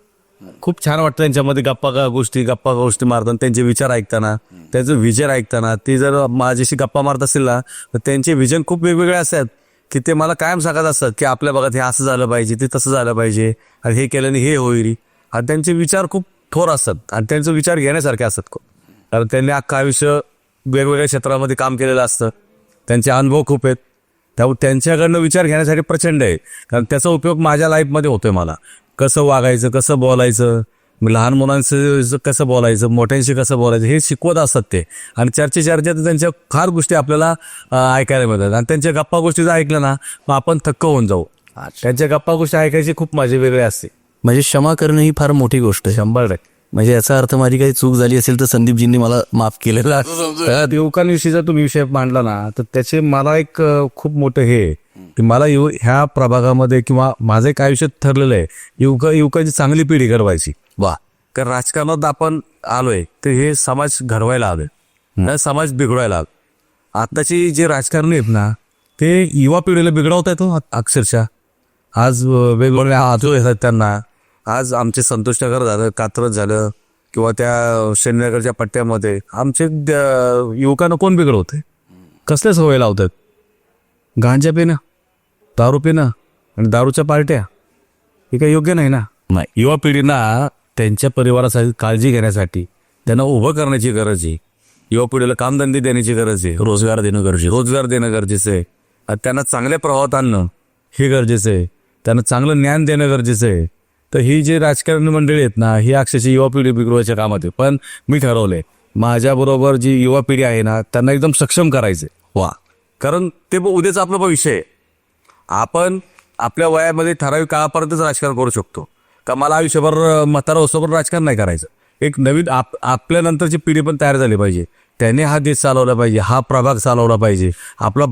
Speaker 3: खूप छान वाटतं त्यांच्यामध्ये गप्पा गोष्टी मारताना, त्यांचे विचार ऐकताना, त्यांचं विजन ऐकताना. ते जर माझ्याशी गप्पा मारत असेल ना, तर त्यांचे विजन खूप वेगवेगळे असतात की ते मला कायम सांगत असतात की आपल्या भागात हे असं झालं पाहिजे, ते तसं झालं पाहिजे, आणि हे केल्याने हे होईल. आणि त्यांचे विचार खूप थोर असतात आणि त्यांचे विचार घेण्यासारखे असतात खूप. कारण त्यांनी अख्खं आयुष्य वेगवेगळ्या क्षेत्रामध्ये काम केलेलं असतं. त्यांचे अनुभव खूप आहेत. त्यामुळे त्यांच्याकडनं विचार घेण्यासाठी प्रचंड आहे. कारण त्याचा उपयोग माझ्या लाईफमध्ये होतोय. मला कसं वागायचं, कसं बोलायचं, लहान मुलांचं कसं बोलायचं, मोठ्यांशी कसं बोलायचं, हे शिकवत असतात ते. आणि चर्चेत त्यांच्या फार गोष्टी आपल्याला ऐकायला मिळतात. आणि त्यांच्या गप्पा गोष्टी जर ऐकल्या ना, मग आपण थक्क होऊन जाऊ. त्यांच्या गप्पा गोष्टी ऐकायची खूप मजा वेगळी असते.
Speaker 2: म्हणजे क्षमा करणं ही फार मोठी गोष्ट आहे.
Speaker 3: 100%.
Speaker 2: म्हणजे याचा अर्थ माझी काही चूक झाली असेल तर संदीपजींनी मला माफ केलेला आहे.
Speaker 3: युवकांविषयी जर तुम्ही विषय मांडला ना, तर त्याचे मला एक खूप मोठं हे की मला ह्या प्रभागामध्ये किंवा माझं एक आयुष्यात ठरलेलं आहे, युवकांची चांगली पिढी घडवायची.
Speaker 2: वा.
Speaker 3: कारण राजकारणात आपण आलोय तर हे समाज घडवायला आलोय, ना समाज बिघडवायला आलो. आताची जे राजकारणी आहेत ना, ते युवा पिढीला बिघडवत आहेत अक्षरशः. आज वेगवेगळे आजो येतात त्यांना. आज आमचे संतोष नगर झालं, कात्रज झालं, किंवा त्या शनीनगरच्या पट्ट्यामध्ये आमचे युवकांना कोण बिघडवते? कसल्या सवय लावतात? गांजा पिणं, दारू पिणं आणि दारूच्या पार्ट्या, हे काही योग्य नाही ना.
Speaker 2: नाही.
Speaker 3: युवा पिढींना त्यांच्या परिवारासाठी काळजी घेण्यासाठी त्यांना उभं करण्याची गरज आहे. युवा पिढीला कामधंदे देण्याची गरज आहे.
Speaker 2: रोजगार देणं गरजेचं.
Speaker 3: रोजगार देणं गरजेचं आहे. आणि त्यांना चांगल्या प्रवाहात आणणं हे गरजेचं आहे. त्यांना चांगलं ज्ञान देणं गरजेचं आहे. तर ही जी राजकारणी मंडळी आहेत ना, ही अक्षरशः युवा पिढी बिघडवायच्या कामात आहे. पण मी ठरवलंय माझ्याबरोबर जी युवा पिढी आहे ना, त्यांना एकदम सक्षम करायचं.
Speaker 2: वा.
Speaker 3: कारण ते उद्याचं आपलं भविष्य आहे. आपण आपल्या वयामध्ये ठराविक काळापर्यंतच राजकारण करू शकतो का मला आयुष्यभर म्हातारा होस्तोपर्यंत राजकारण नाही करायचं. एक नवीन आपल्यानंतरची पिढी पण तयार झाली पाहिजे. त्याने हा देश चालवला पाहिजे, हा प्रभाग चालवला पाहिजे, आपला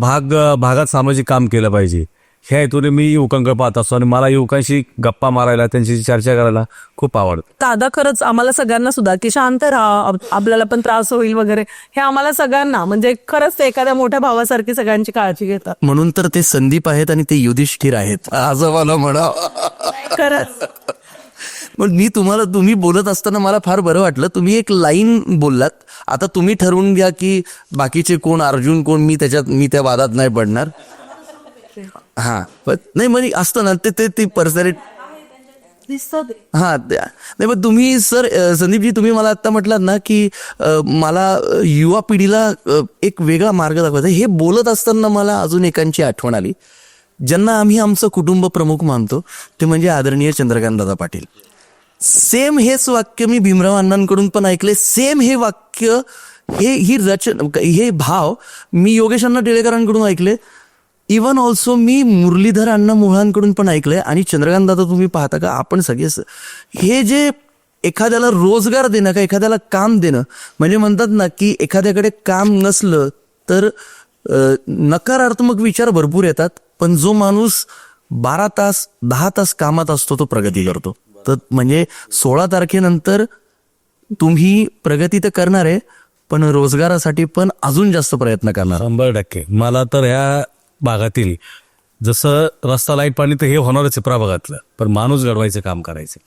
Speaker 3: भागात सामाजिक काम केलं पाहिजे. ह्या हेतूने मी युवकांकडे पाहत असतो आणि मला युवकांशी गप्पा मारायला, त्यांची चर्चा करायला खूप आवडतं.
Speaker 4: दादा खरंच आम्हाला सगळ्यांना सुद्धा की शांत राहा, आपल्याला पण त्रास होईल वगैरे, हे आम्हाला सगळ्यांना म्हणजे खरंच ते एखाद्या मोठ्या भावासारखी सगळ्यांची काळजी घेतात.
Speaker 2: म्हणून तर ते संदीप आहेत आणि ते युधिष्ठिर आहेत असं मला म्हणा.
Speaker 4: खरंच
Speaker 2: पण तुम्ही बोलत असताना मला फार बरं वाटलं. तुम्ही एक लाईन बोललात. आता तुम्ही ठरवून घ्या की बाकीचे कोण, अर्जुन कोण. मी त्या वादात नाही पडणार. हा, पण नाही म्हणजे असतं ना ते पर्सनॅलिटी. हा, नाही पण तुम्ही सर, संदीपजी तुम्ही मला आता म्हटलात ना की मला युवा पिढीला एक वेगळा मार्ग दाखवायचा. हे बोलत असताना मला अजून एकांची आठवण आली, ज्यांना आम्ही आमचं कुटुंब प्रमुख मानतो, ते म्हणजे आदरणीय चंद्रकांतदादा पाटील. सेम हेच वाक्य मी भीमराव अण्णांकडून पण ऐकले. सेम हे वाक्य, हे भाव मी योगेश अण्णा टिळेकरांकडून ऐकले. इवन ऑल्सो मी मुरलीधर अण्णा मोहळांकडून पण ऐकलंय. आणि चंद्रकांत दादा तुम्ही पाहता का, आपण सगळे हे जे एखाद्याला रोजगार देणं का एखाद्याला काम देणं, म्हणजे म्हणतात ना की एखाद्याकडे काम नसलं तर नकारात्मक विचार भरपूर येतात, पण जो माणूस 12 तास 10 तास कामात असतो तो प्रगती करतो. तर म्हणजे 16 तारखेनंतर तुम्ही प्रगती तर करणार आहे, पण रोजगारासाठी पण अजून जास्त प्रयत्न करणार.
Speaker 3: 100%. मला तर ह्या भागातील जसं रस्ता, लाईट, पाणी तर हे होणारच आहे प्रभागातलं, पण माणूस घडवायचं काम करायचं.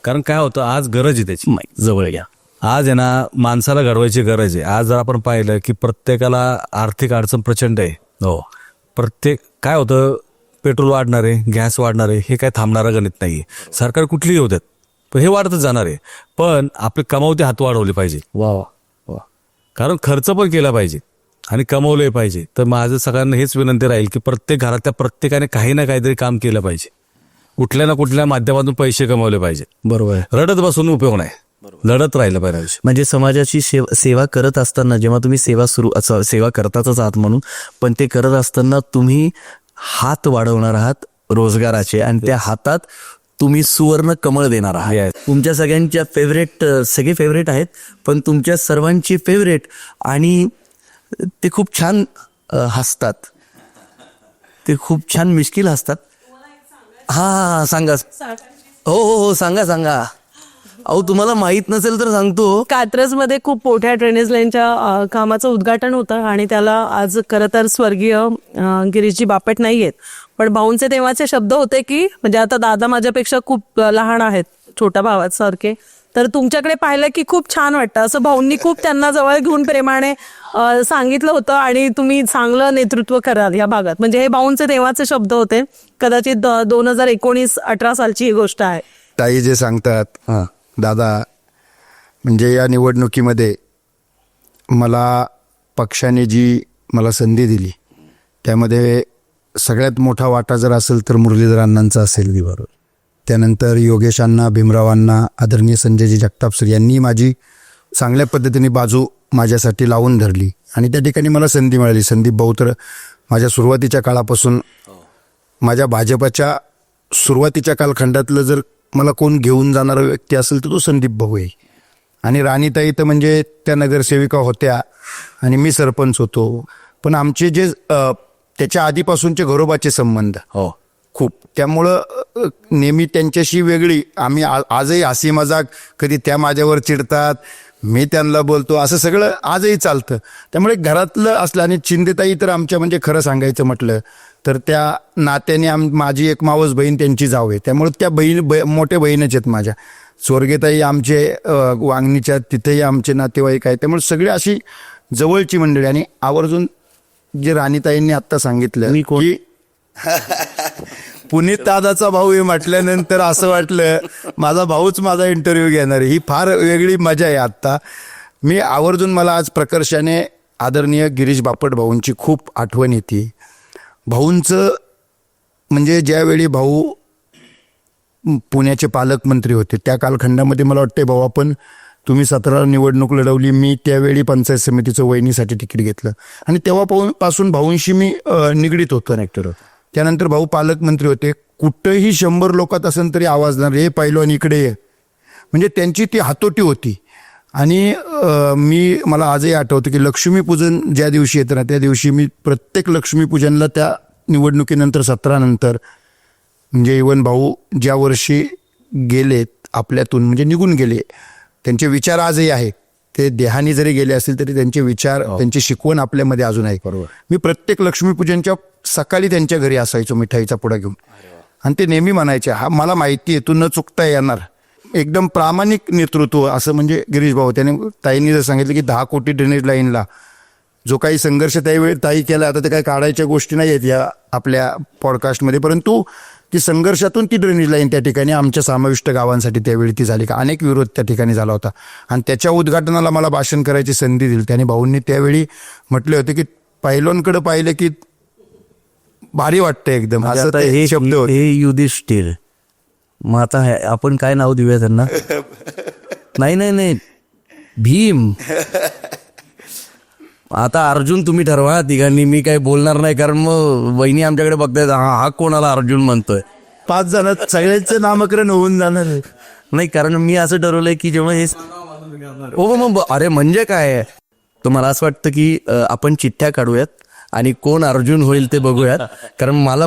Speaker 3: कारण काय होतं, आज गरज आहे त्याची.
Speaker 2: जवळ घ्या.
Speaker 3: आज आहे ना, माणसाला घडवायची गरज आहे. आज जर आपण पाहिलं की प्रत्येकाला आर्थिक अडचण प्रचंड आहे.
Speaker 2: हो.
Speaker 3: काय होतं, पेट्रोल वाढणार आहे, गॅस वाढणार आहे, हे काय थांबणारं गणित नाहीये. सरकार कुठलीही होतात, पण हे वाढतच जाणार आहे. पण आपले कमावते हात वाढवले पाहिजे.
Speaker 2: वा वा.
Speaker 3: कारण खर्च पण केला पाहिजे आणि कमवले पाहिजे. तर माझं सगळ्यांना हेच विनंती राहील की प्रत्येक घरातल्या प्रत्येकाने काही ना काहीतरी काम केलं पाहिजे. कुठल्या ना कुठल्या माध्यमातून पैसे कमवले पाहिजे.
Speaker 2: बरोबर आहे.
Speaker 3: रडत बसून उपयोग नाही, लढत राहिलं पाहिजे.
Speaker 2: म्हणजे समाजाची सेवा करत असताना, जेव्हा तुम्ही सेवा करतातच आहात म्हणून, पण ते करत असताना तुम्ही हात वाढवणार आहात रोजगाराचे, आणि त्या हातात तुम्ही सुवर्ण कमळ देणार आहात. तुमच्या सगळ्यांच्या सगळे फेवरेट आहेत, पण तुमच्या सर्वांची फेवरेट, आणि ते खूप छान हसतात, ते खूप छान मिश्किल हसतात. हा, सांगा. हो, सांगा. अहो, तुम्हाला माहित नसेल तर सांगतो.
Speaker 4: कात्रजमध्ये खूप मोठ्या ड्रेनेज लाईनच्या कामाचं उद्घाटन होतं आणि त्याला आज खरं तर स्वर्गीय गिरीशजी बापट नाही आहेत, पण भाऊंचे तेव्हाचे शब्द होते की, म्हणजे आता दादा माझ्यापेक्षा खूप लहान आहेत, छोट्या भावासारखे, तर तुमच्याकडे पाहिलं की खूप छान वाटतं, असं भाऊंनी खूप त्यांना जवळ घेऊन प्रेमाने सांगितलं होतं. आणि तुम्ही चांगलं नेतृत्व कराल या भागात, म्हणजे हे भाऊंचे तेव्हाचे शब्द होते. कदाचित 2019-18 सालची ही गोष्ट आहे.
Speaker 1: ताई जे सांगतात दादा, म्हणजे या निवडणुकीमध्ये मला पक्षाने जी मला संधी दिली, त्यामध्ये सगळ्यात मोठा वाटा जर असेल तर मुरलीधर अण्णांचा असेल. बरोबर. त्यानंतर योगेश अण्णा, भीमराव अण्णा, आदरणीय संजयजी जगताप सर यांनी माझी चांगल्या पद्धतीने बाजू माझ्यासाठी लावून धरली आणि त्या ठिकाणी मला संधी मिळाली. संदीप भाऊ तर माझ्या सुरुवातीच्या काळापासून, माझ्या भाजपाच्या सुरुवातीच्या कालखंडातलं जर मला कोण घेऊन जाणारा व्यक्ती असेल तर तो संदीप भाऊ आहे. आणि राणीताई तर म्हणजे त्या नगरसेविका होत्या आणि मी सरपंच होतो, पण आमचे जे त्याच्या आधीपासूनचे घरोबाचे संबंध खूप, त्यामुळं नेहमी त्यांच्याशी वेगळी आम्ही आजही हसी मजाक, कधी त्या माझ्यावर चिडतात, मी त्यांना बोलतो, असं सगळं आजही चालतं. त्यामुळे घरातलं असलं. आणि शिंदेताई तर आमच्या म्हणजे खरं सांगायचं म्हटलं तर त्या नात्याने माझी एक मावस बहीण त्यांची जाव आहे, त्यामुळे त्या मोठ्या बहीणच आहेत माझ्या. स्वर्गीयताई आमचे वांगणीच्या, तिथेही आमचे नातेवाईक आहेत. त्यामुळे सगळे अशी जवळची मंडळी. आणि आवर्जून जे राणीताईंनी आत्ता सांगितलं
Speaker 2: मी कोण?
Speaker 1: की पुनीत दादाचा भाऊ हे म्हटल्यानंतर असं वाटलं माझा भाऊच माझा इंटरव्ह्यू घेणार आहे. ही फार वेगळी मजा आहे. आत्ता मी आवर्जून मला आज प्रकर्षाने आदरणीय गिरीश बापट भाऊंची खूप आठवण येते. भाऊंचं म्हणजे ज्यावेळी भाऊ पुण्याचे पालकमंत्री होते त्या कालखंडामध्ये मला वाटते भाऊ आपण तुम्ही 17 निवडणूक लढवली, मी त्यावेळी पंचायत समितीचं वहिनीसाठी तिकीट घेतलं आणि तेव्हापासून भाऊंशी मी निगडीत होतो कनेक्टर. त्यानंतर भाऊ पालकमंत्री होते. कुठंही 100 लोकात असेल तरी आवाज नाही, हे पैलवान इकडे ये, म्हणजे त्यांची ती हातोटी होती. आणि मला आजही आठवतं की लक्ष्मीपूजन ज्या दिवशी येतं ना त्या दिवशी मी प्रत्येक लक्ष्मीपूजनला त्या निवडणुकीनंतर 17 नंतर म्हणजे इवन भाऊ ज्या वर्षी गेलेत आपल्यातून म्हणजे निघून गेले, त्यांचे विचार आजही आहे. ते देहानी जरी गेले असतील तरी त्यांचे विचार त्यांची शिकवण आपल्यामध्ये अजून आहे. बरोबर. मी प्रत्येक लक्ष्मीपूजनच्या सकाळी त्यांच्या घरी असायचो मिठाईचा पुडा घेऊन आणि ते नेहमी म्हणायचे हा मला माहिती आहे तू न चुकता येणार. एकदम प्रामाणिक नेतृत्व असं म्हणजे गिरीश भाऊ. त्याने ताईंनी जर सांगितलं की 10 कोटी ड्रेनेज लाईनला जो काही संघर्ष त्यावेळी ताई केला, आता ते काही काढायच्या गोष्टी नाही आहेत या आपल्या पॉडकास्टमध्ये, परंतु ती संघर्षातून ती ड्रेनेज लाईन त्या ठिकाणी आमच्या समाविष्ट गावांसाठी त्यावेळी ती झाली. का अनेक विरोध त्या ठिकाणी झाला होता आणि त्याच्या उद्घाटनाला मला भाषण करायची संधी दिली. त्याने भाऊंनी त्यावेळी म्हटले होते की पैलवानकडे पाहिलं की भारी वाटतं एकदम, असं
Speaker 2: आता
Speaker 1: ते शब्द होते.
Speaker 2: हे युधिष्ठिर. मग आता आपण काय नाव देऊया त्यांना? नाही भीम. आता अर्जुन तुम्ही ठरवा तिघांनी, मी काही बोलणार नाही कारण मग वहिनी आमच्याकडे बघतायत हा कोणाला अर्जुन म्हणतोय.
Speaker 1: 5 जणात सगळ्यांचं नामकरण होऊन जाणार.
Speaker 2: नाही कारण मी असं ठरवलंय की जेव्हा हे हो मग अरे म्हणजे काय तर मला असं वाटतं की आपण चिठ्ठ्या काढूयात आणि कोण अर्जुन होईल ते बघूयात. कारण मला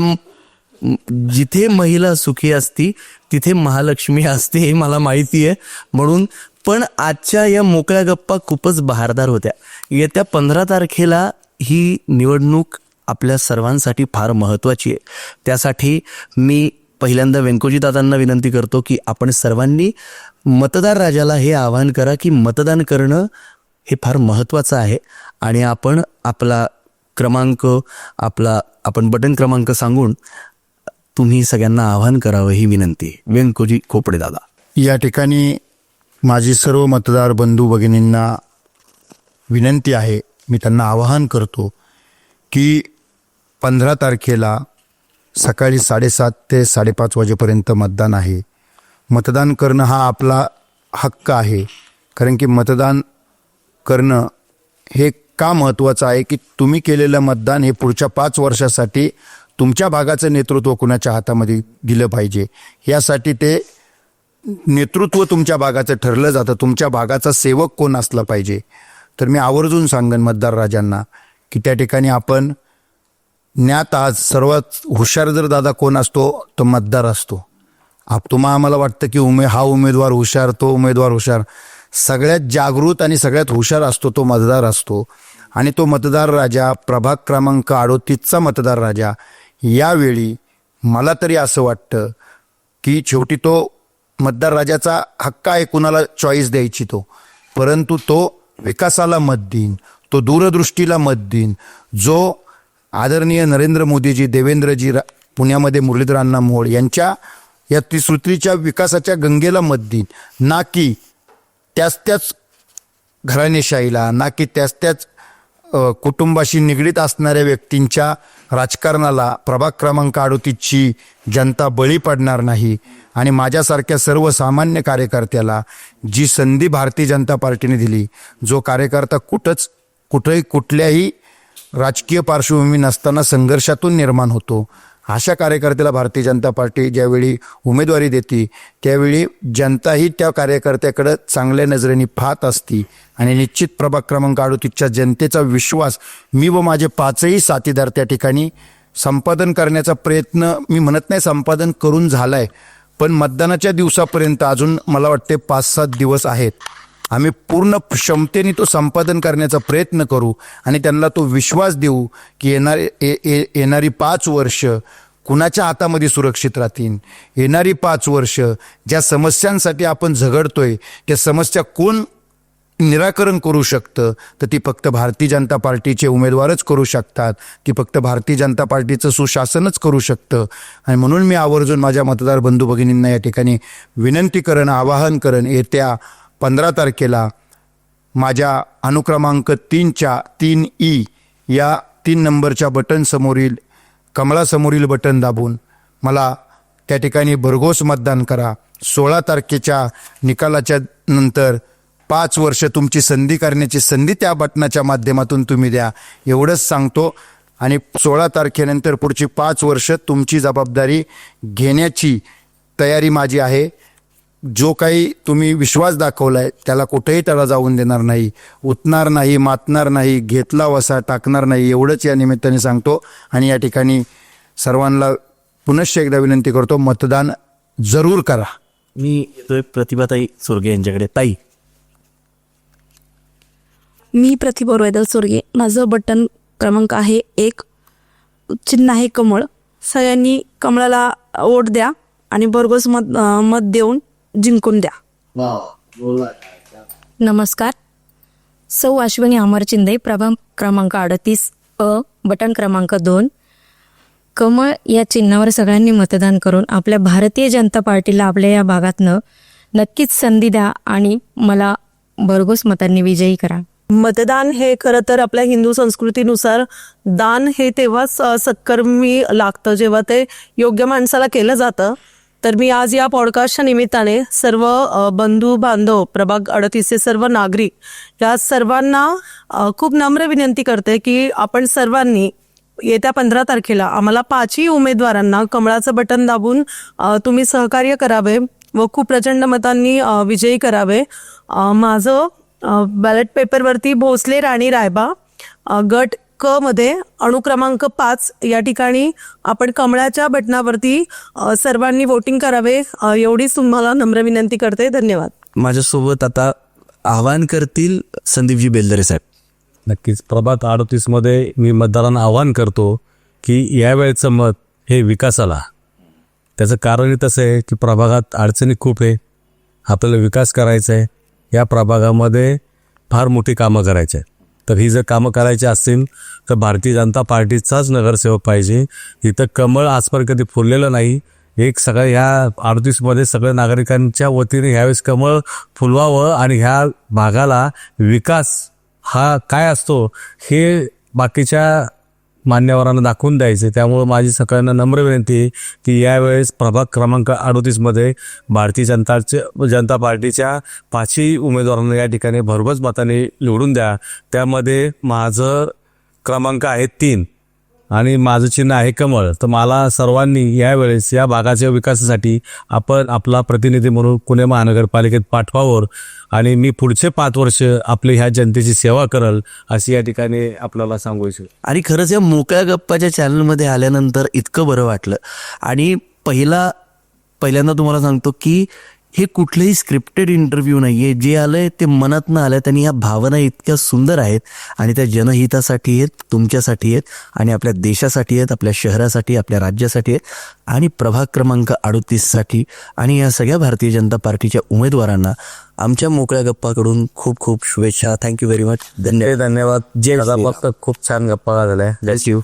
Speaker 2: जिथे महिला सुखी असती तिथे महालक्ष्मी असते हे मला माहिती आहे म्हणून. पण आजच्या या मोकळ्या गप्पा खूपच बहारदार होत्या. येत्या 15 तारखेला ही निवडणूक आपल्या सर्वांसाठी फार महत्त्वाची आहे. त्यासाठी मी पहिल्यांदा व्यंकोजी दादांना विनंती करतो की आपण सर्वांनी मतदार राजाला हे आवाहन करा की मतदान करणं हे फार महत्त्वाचं आहे आणि आपण आपला क्रमांक आपण बटन क्रमांक सांगून तुम्ही सगळ्यांना आवाहन करावं ही विनंती. व्यंकोजी खोपडे दादा.
Speaker 1: या ठिकाणी माझी सर्व मतदार बंधू भगिनींना विनंती आहे, मी त्यांना आवाहन करतो की 15 तारखेला सकाळी 7:30 ते 5:30 वाजेपर्यंत मतदान आहे. मतदान करणं हा आपला हक्क आहे. कारण की मतदान करणं हे का महत्त्वाचं आहे की तुम्ही केलेलं मतदान हे पुढच्या 5 वर्षासाठी तुमच्या भागाचं नेतृत्व कुणाच्या हातामध्ये दिलं पाहिजे. यासाठी ते नेतृत्व तुमच्या भागाचं ठरलं जातं. तुमच्या भागाचा सेवक कोण असला पाहिजे. तर मी आवर्जून सांगेन मतदार राजांना की त्या ठिकाणी आपण ज्ञात आज सर्वात हुशार जर दादा कोण असतो तो मतदार असतो. आम्हाला वाटतं की हा उमेदवार हुशार, तो उमेदवार हुशार. सगळ्यात जागृत आणि सगळ्यात हुशार असतो तो मतदार असतो. आणि तो मतदार राजा प्रभाग क्रमांक 38चा मतदार राजा यावेळी मला तरी असं वाटतं की शेवटी तो मतदार राजाचा हक्क आहे कुणाला चॉईस द्यायची तो, परंतु तो विकासाला मत देईन, तो दूरदृष्टीला मत देईन, जो आदरणीय नरेंद्र मोदीजी, देवेंद्रजी, पुण्यामध्ये मुरलीधर अण्णा मोहोळ यांच्या या त्रिसूत्रीच्या विकासाच्या गंगेला मत देईन, ना की त्याच घराणेशाहीला, ना की त्याच कुटुंबाशी निगडीत असणाऱ्या व्यक्तींच्या राजकारणाला. प्रभाग क्रमांक 38ची जनता बळी पडणार नाही. आणि माझ्यासारख्या सर्वसामान्य कार्यकर्त्याला जी संधी भारतीय जनता पार्टीने दिली, जो कार्यकर्ता कुठल्याही राजकीय पार्श्वभूमी नसताना संघर्षातून निर्माण होतो, अशा कार्यकर्त्याला भारतीय जनता पार्टी ज्यावेळी उमेदवारी देते त्यावेळी जनताही त्या कार्यकर्त्याकडे चांगल्या नजरेने पाहत असती. आणि निश्चित प्रभाग क्रमांक 38च्या जनतेचा विश्वास मी व माझे 5ही साथीदार त्या ठिकाणी संपादन करण्याचा प्रयत्न, मी म्हणत नाही संपादन करून झालाय, पण मतदानाच्या दिवसापर्यंत अजून मला वाटते 5-7 दिवस आहेत. आम्ही पूर्ण क्षमतेने तो संपादन करण्याचा प्रयत्न करू आणि त्यांना तो विश्वास देऊ की येणारी 5 वर्ष कुणाच्या हातामध्ये सुरक्षित राहतील. येणारी 5 वर्ष ज्या समस्यांसाठी आपण झगडतोय त्या समस्या कोण निराकरण करू शकतं तर ती फक्त भारतीय जनता पार्टीचे उमेदवारच करू शकतात, ती फक्त भारतीय जनता पार्टीचं सुशासनच करू शकतं. आणि म्हणून मी आवर्जून माझ्या मतदार बंधू भगिनींना या ठिकाणी विनंती करेन, आवाहन करेन, येत्या 15 तारखेला माझ्या अनुक्रमांक 3E या 3 नंबरच्या बटन समोरील कमळासमोरील बटन दाबून मला त्या ठिकाणी भरघोस मतदान करा. 16 तारखेच्या निकालाच्या नंतर 5 वर्ष तुमची संधी करण्याची संधी त्या बटनाच्या माध्यमातून तुम्ही द्या, एवढंच सांगतो. आणि 16 तारखेनंतर पुढची 5 वर्ष तुमची जबाबदारी घेण्याची तयारी माझी आहे. जो काही तुम्ही विश्वास दाखवला आहे त्याला कुठेही त्याला जाऊन देणार नाही, उतणार नाही, मातणार नाही, घेतला वसा टाकणार नाही, एवढंच या निमित्ताने सांगतो. आणि या ठिकाणी सर्वांना पुनश्च एकदा विनंती करतो, मतदान जरूर करा.
Speaker 2: मी येतोय प्रतिभाताई सुर्गे यांच्याकडे. ताई,
Speaker 5: मी प्रतिभा रोयदल सुर्गे. माझं बटन क्रमांक आहे 1, चिन्ह आहे कमळ. सगळ्यांनी कमळाला वोट द्या आणि भरघोस मत देऊन जिंकून द्या.
Speaker 6: नमस्कार. सौ अश्विनी अमर चिंदे, प्रभाग क्रमांक 38 बटन क्रमांक 2. कमळ या चिन्हावर सगळ्यांनी मतदान करून आपल्या भारतीय जनता पार्टीला आपल्या या भागातनं नक्कीच संधी द्या आणि मला भरघोस मतांनी विजयी करा.
Speaker 4: मतदान हे खरं तर आपल्या हिंदू संस्कृतीनुसार दान हे तेव्हाच सत्कर्मी लागतं जेव्हा ते योग्य माणसाला केलं जातं. तर मी आज या पॉडकास्टच्या निमित्ताने सर्व बंधू बांधव, प्रभाग 38चे सर्व नागरिक या सर्वांना खूप नम्र विनंती करते की आपण सर्वांनी येत्या 15 तारखेला आम्हाला 5ही उमेदवारांना कमळाचं बटन दाबून तुम्ही सहकार्य करावे व खूप प्रचंड मतांनी विजयी करावे. माझं बॅलेट पेपरवरती भोसले राणी रायबा गट क मध्ये अनुक्रमांक 5 या ठिकाणी आपण कमळाच्या बटनावरती सर्वांनी वोटिंग करावे, एवढीच तुम्हाला नम्र विनंती करते. धन्यवाद.
Speaker 2: माझ्यासोबत आता आवाहन करतील संदीपजी बेलदरे साहेब.
Speaker 3: नक्कीच. प्रभाग 38मध्ये मी मतदारांना आवाहन करतो की यावेळेचं मत हे विकासाला. त्याचं कारणही तसं आहे की प्रभागात अडचणी खूप आहे, आपल्याला विकास करायचा आहे, या प्रभागामध्ये फार मोठी कामं करायची आहेत. तर ही जर कामं करायची असतील तर भारतीय जनता पार्टीचाच नगरसेवक पाहिजे. इथं कमळ आजपर्यंत कधी फुललेलं नाही. एक सगळ्या ह्या 38मध्ये सगळ्या नागरिकांच्या वतीने ह्यावेळेस कमळ फुलवावं आणि ह्या भागाला विकास हा काय असतो हे बाकीच्या मान्यवरांना दाखवून द्यायचे. त्यामुळे माझी सगळ्यांना नम्र विनंती आहे की यावेळेस प्रभाग क्रमांक 38मध्ये भारतीय जनता पार्टीच्या 5ही उमेदवारांना या ठिकाणी भरघोस मताने निवडून द्या. त्यामध्ये माझं क्रमांक आहे 3 आणि माझं चिन्ह आहे कमळ. तर मला सर्वांनी यावेळेस या भागाच्या विकासासाठी आपण आपला प्रतिनिधी म्हणून पुणे महानगरपालिकेत पाठवावर आणि मी पुढचे 5 वर्ष आपली ह्या जनतेची सेवा करल अशी या ठिकाणी आपल्याला सांगू इच्छितो.
Speaker 2: आणि खरंच या मोकळ्या गप्पाच्या चॅनलमध्ये आल्यानंतर इतकं बरं वाटलं. आणि पहिल्यांदा तुम्हाला सांगतो की हे कुठलेही स्क्रिप्टेड इंटरव्ह्यू नाही आहे, जे आलंय ते मनातनं आलं. आणि या भावना इतक्या सुंदर आहेत आणि त्या जनहितासाठी आहेत, तुमच्यासाठी आहेत आणि आपल्या देशासाठी आहेत, आपल्या शहरासाठी, आपल्या राज्यासाठी आहेत आणि प्रभाग क्रमांक 38साठी. आणि या सगळ्या भारतीय जनता पार्टीच्या उमेदवारांना आमच्या मोकळ्या गप्पाकडून खूप खूप शुभेच्छा. Thank you very much.
Speaker 3: धन्यवाद. जे फक्त खूप छान गप्पा झाल्या.
Speaker 2: थँक्यू.